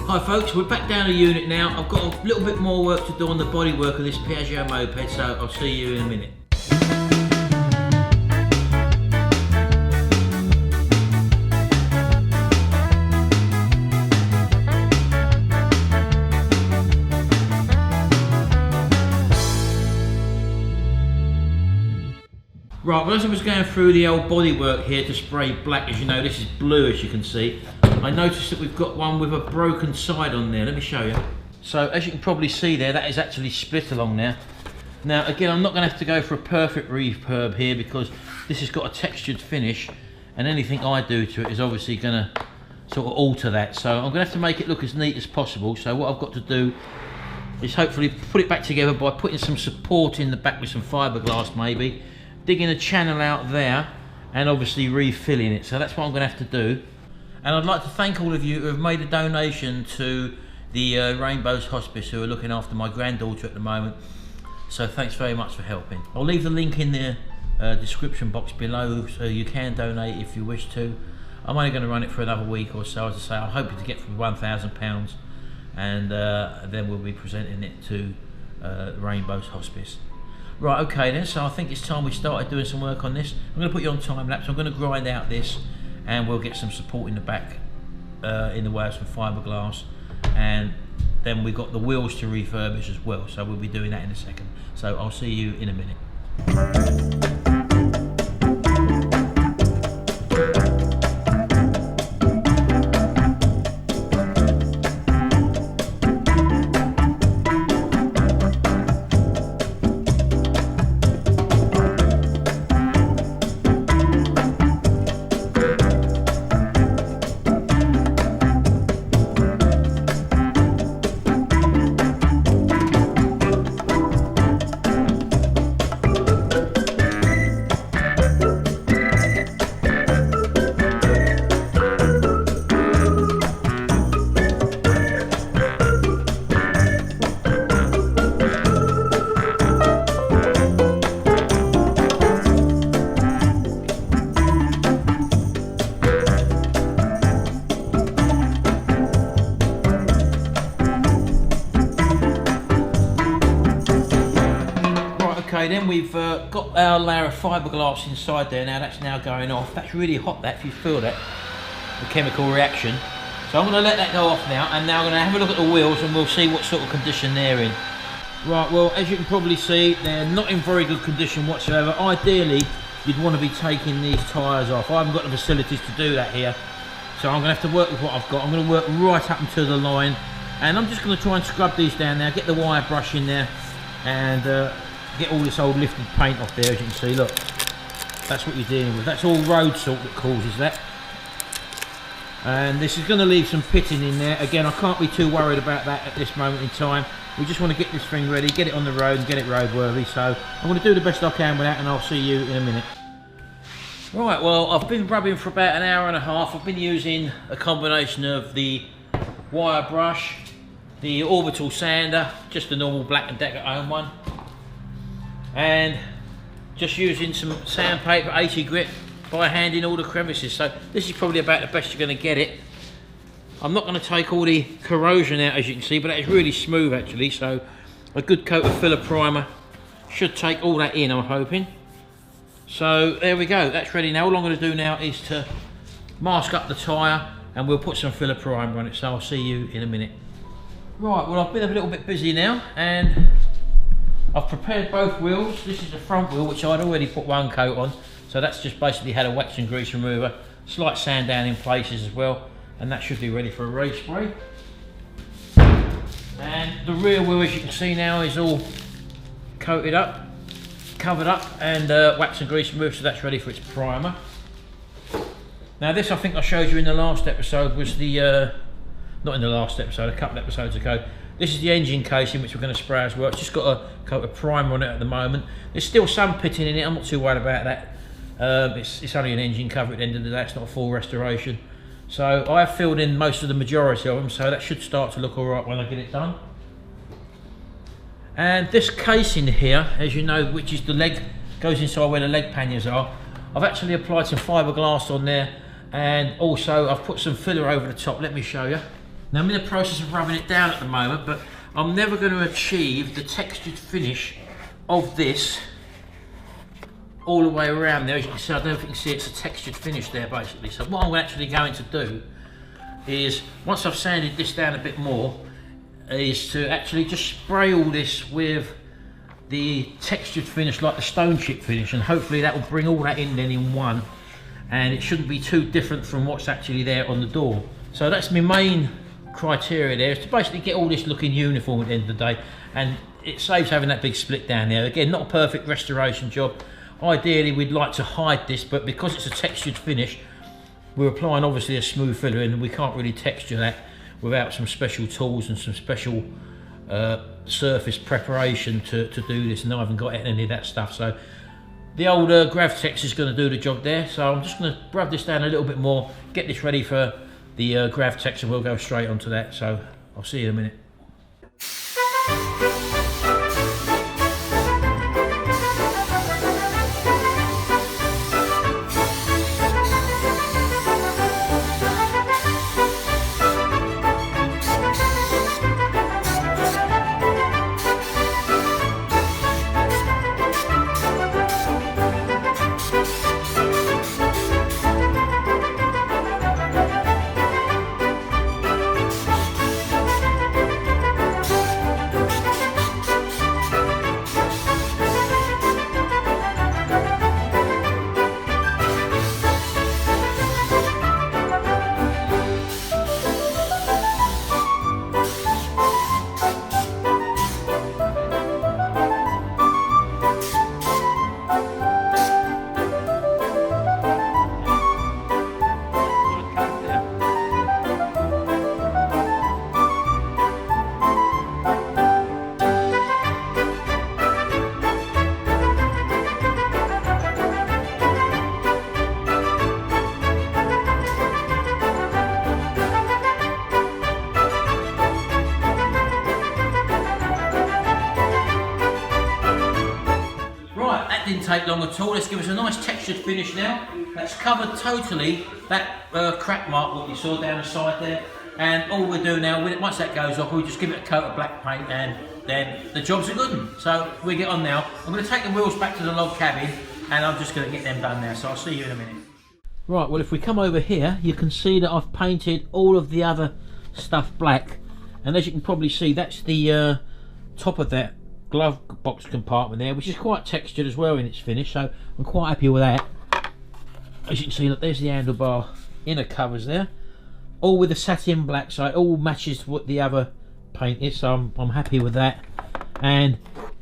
Hi folks, we're back down the unit now. I've got a little bit more work to do on the bodywork of this Piaggio moped, so I'll see you in a minute. Right, well, as I was going through the old bodywork here to spray black, as you know, this is blue as you can see. I noticed that we've got one with a broken side on there. Let me show you. So as you can probably see there, that is actually split along there. Now again, I'm not going to have to go for a perfect refurb here because this has got a textured finish and anything I do to it is obviously going to sort of alter that. So I'm going to have to make it look as neat as possible. So what I've got to do is hopefully put it back together by putting some support in the back with some fiberglass maybe, digging a channel out there and obviously refilling it. So that's what I'm going to have to do. And I'd like to thank all of you who have made a donation to the Rainbows Hospice, who are looking after my granddaughter at the moment. So thanks very much for helping. I'll leave the link in the description box below so you can donate if you wish to. I'm only going to run it for another week or so. As I say, I'm hoping to get through £1,000 and then we'll be presenting it to Rainbows Hospice. Right, okay then, so I think it's time we started doing some work on this. I'm going to put you on time lapse. I'm going to grind out this and we'll get some support in the back in the way of some fiberglass, and then we've got the wheels to refurbish as well, so we'll be doing that in a second. So I'll see you in a minute. Okay, then we've got our layer of fiberglass inside there. Now that's now going off. That's really hot, that, if you feel that, the chemical reaction. So I'm going to let that go off now, and now I'm going to have a look at the wheels and we'll see what sort of condition they're in. Right, well, as you can probably see, they're not in very good condition whatsoever. Ideally, you'd want to be taking these tyres off. I haven't got the facilities to do that here, so I'm going to have to work with what I've got. I'm going to work right up until the line, and I'm just going to try and scrub these down now, get the wire brush in there, and get all this old lifted paint off there. As you can see, look, that's what you're dealing with. That's all road salt that causes that. And this is going to leave some pitting in there. Again, I can't be too worried about that at this moment in time. We just want to get this thing ready, get it on the road and get it roadworthy. So I'm going to do the best I can with that, and I'll see you in a minute. Right, well, I've been rubbing for about an hour and a half. I've been using a combination of the wire brush, the orbital sander, just the normal Black & Decker own one, and just using some sandpaper 80 grit by hand in all the crevices. So this is probably about the best you're going to get it. I'm not going to take all the corrosion out, as you can see, but that is really smooth actually, so a good coat of filler primer should take all that in, I'm hoping. So there we go, that's ready now. All I'm going to do now is to mask up the tyre and we'll put some filler primer on it, so I'll see you in a minute. Right, well, I've been a little bit busy now and I've prepared both wheels. This is the front wheel, which I'd already put one coat on, so that's just basically had a wax and grease remover, slight sand down in places as well, and that should be ready for a respray. And the rear wheel, as you can see now, is all coated up, covered up, and wax and grease removed, so that's ready for its primer. Now this, I think I showed you in the last episode, was the not in the last episode, a couple episodes ago. This is the engine casing, which we're going to spray as well. It's just got a coat of primer on it at the moment. There's still some pitting in it, I'm not too worried about that. It's only an engine cover at the end of the day, it's not a full restoration. So I have filled in most of the majority of them, so that should start to look alright when I get it done. And this casing here, as you know, which is the leg, goes inside where the leg panniers are, I've actually applied some fiberglass on there, and also I've put some filler over the top. Let me show you. Now I'm in the process of rubbing it down at the moment, but I'm never going to achieve the textured finish of this all the way around there. As you can see, I don't know if you can see, it's a textured finish there basically. So what I'm actually going to do is, once I've sanded this down a bit more, is to actually just spray all this with the textured finish, like the stone chip finish, and hopefully that will bring all that in then in one, and it shouldn't be too different from what's actually there on the door. So that's my main criteria there, is to basically get all this looking uniform at the end of the day, and it saves having that big split down there. Again, not a perfect restoration job. Ideally we'd like to hide this, but because it's a textured finish, we're applying obviously a smooth filler, and we can't really texture that without some special tools and some special surface preparation to do this, and I haven't got any of that stuff. So the old Gravtex is going to do the job there, so I'm just going to rub this down a little bit more, get this ready for the Gravtex, and we'll go straight onto that. So I'll see you in a minute. Didn't take long at all. Let's give us a nice textured finish now. That's covered totally that crack mark what you saw down the side there, and all we do now, once that goes off, we just give it a coat of black paint, and then the job's a good one. So we get on now. I'm going to take the wheels back to the log cabin, and I'm just going to get them done now, so I'll see you in a minute. Right, well, if we come over here, you can see that I've painted all of the other stuff black, and as you can probably see, that's the top of that glove box compartment there, which is quite textured as well in its finish, so I'm quite happy with that. As you can see, look, there's the handlebar inner covers there, all with the satin black, so it all matches what the other paint is, so I'm happy with that. And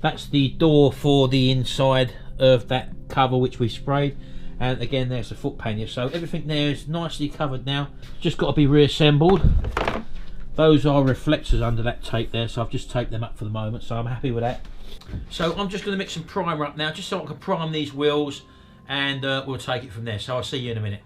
that's the door for the inside of that cover which we sprayed, and again there's the foot pannier, so everything there is nicely covered now, just got to be reassembled. Those are reflectors under that tape there, so I've just taped them up for the moment, so I'm happy with that. So I'm just going to mix some primer up now, just so I can prime these wheels, and we'll take it from there. So I'll see you in a minute.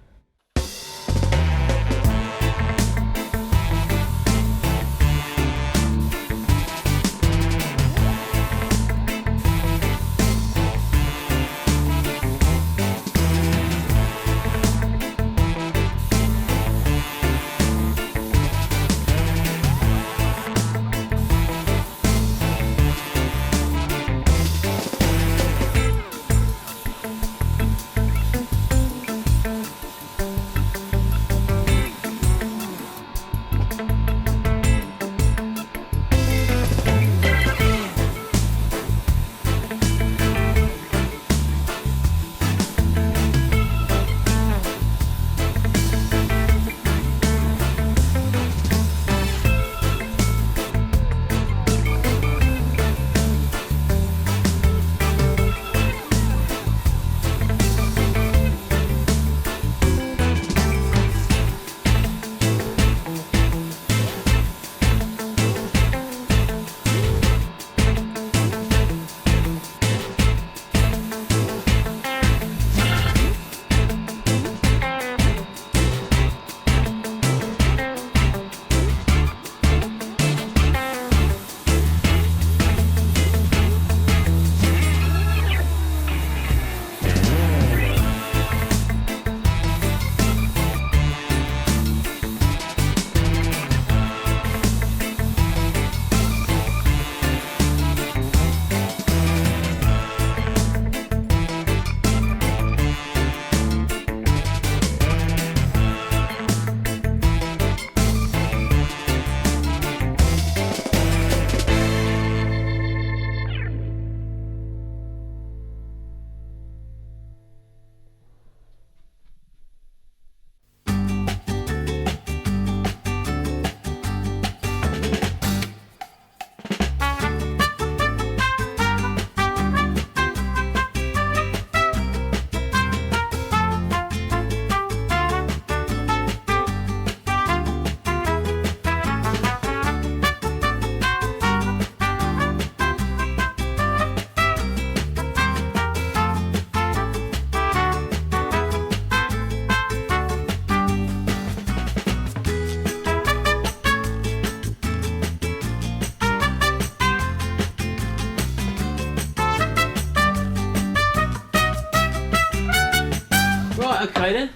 Okay then.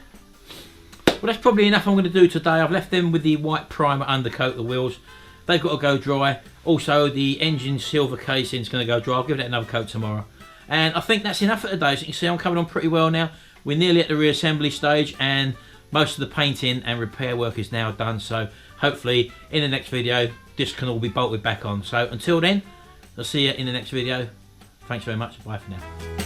Well, that's probably enough I'm going to do today. I've left them with the white primer undercoat, the wheels. They've got to go dry. Also, the engine silver casing is going to go dry. I'll give it another coat tomorrow. And I think that's enough for today. As you can see, I'm coming on pretty well now. We're nearly at the reassembly stage, and most of the painting and repair work is now done. So hopefully in the next video, this can all be bolted back on. So until then, I'll see you in the next video. Thanks very much. Bye for now.